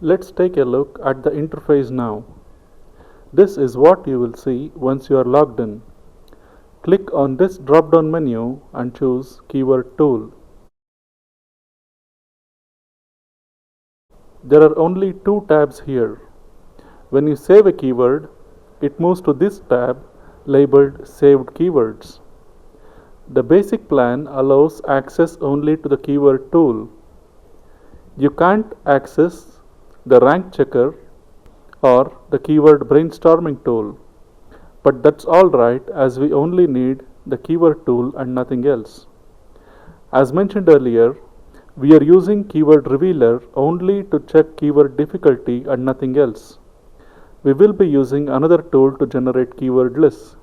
Let's take a look at the interface now. This is what you will see once you are logged in. Click on this drop-down menu and choose Keyword Tool. There are only two tabs here. When you save a keyword, it moves to this tab labeled Saved Keywords. The basic plan allows access only to the keyword tool. You can't access the rank checker or the keyword brainstorming tool, but that's alright as we only need the keyword tool and nothing else. As mentioned earlier, we are using Keyword Revealer only to check keyword difficulty and nothing else. We will be using another tool to generate keyword lists.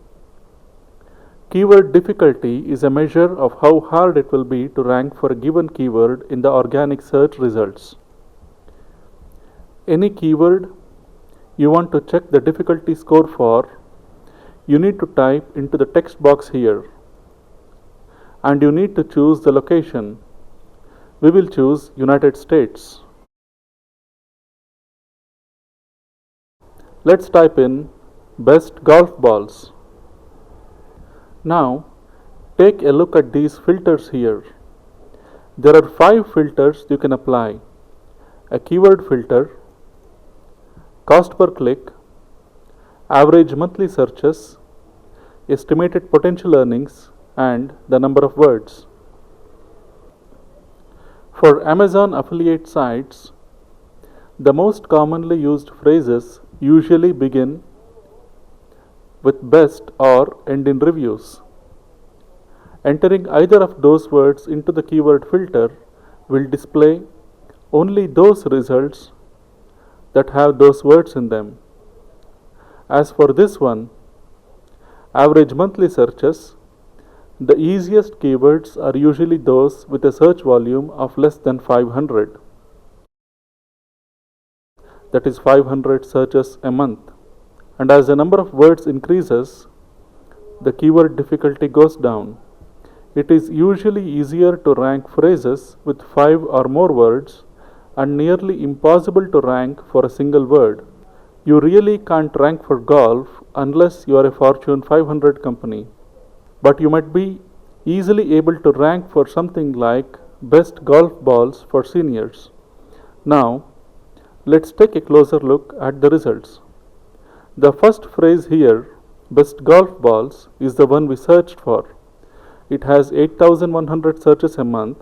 Keyword difficulty is a measure of how hard it will be to rank for a given keyword in the organic search results. Any keyword you want to check the difficulty score for, you need to type into the text box here. And you need to choose the location. We will choose United States. Let's type in best golf balls. Now, take a look at these filters here. There are 5 filters you can apply: a keyword filter, cost per click, average monthly searches, estimated potential earnings, and the number of words. For Amazon affiliate sites, the most commonly used phrases usually begin with best or end in reviews. Entering either of those words into the keyword filter will display only those results that have those words in them. As for this one, average monthly searches, the easiest keywords are usually those with a search volume of less than 500. That is 500 searches a month. And as the number of words increases, the keyword difficulty goes down. It is usually easier to rank phrases with 5 or more words and nearly impossible to rank for a single word. You really can't rank for golf unless you are a Fortune 500 company. But you might be easily able to rank for something like best golf balls for seniors. Now, let's take a closer look at the results. The first phrase here, best golf balls, is the one we searched for. It has 8,100 searches a month.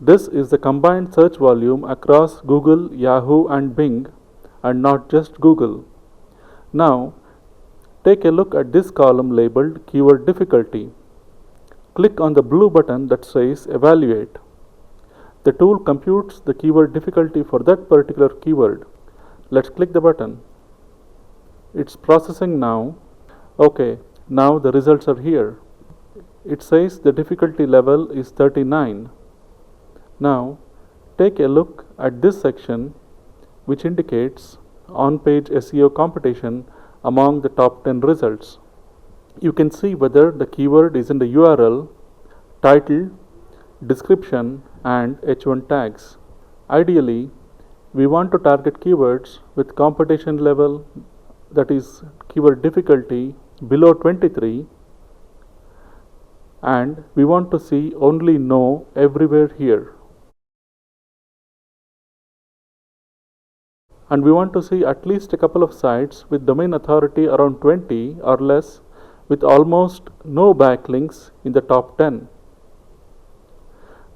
This is the combined search volume across Google, Yahoo, and Bing, and not just Google. Now, take a look at this column labeled Keyword Difficulty. Click on the blue button that says Evaluate. The tool computes the keyword difficulty for that particular keyword. Let's click the button. It's processing now. Okay, now the results are here. It says the difficulty level is 39. Now, take a look at this section which indicates on-page SEO competition among the top 10 results. You can see whether the keyword is in the URL, title, description, and H1 tags. Ideally, we want to target keywords with competition level, that is keyword difficulty, below 23, and we want to see only no everywhere here. And we want to see at least a couple of sites with domain authority around 20 or less with almost no backlinks in the top 10.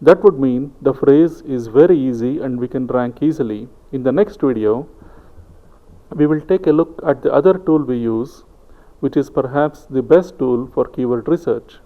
That would mean the phrase is very easy and we can rank easily. In the next video, we will take a look at the other tool we use, which is perhaps the best tool for keyword research.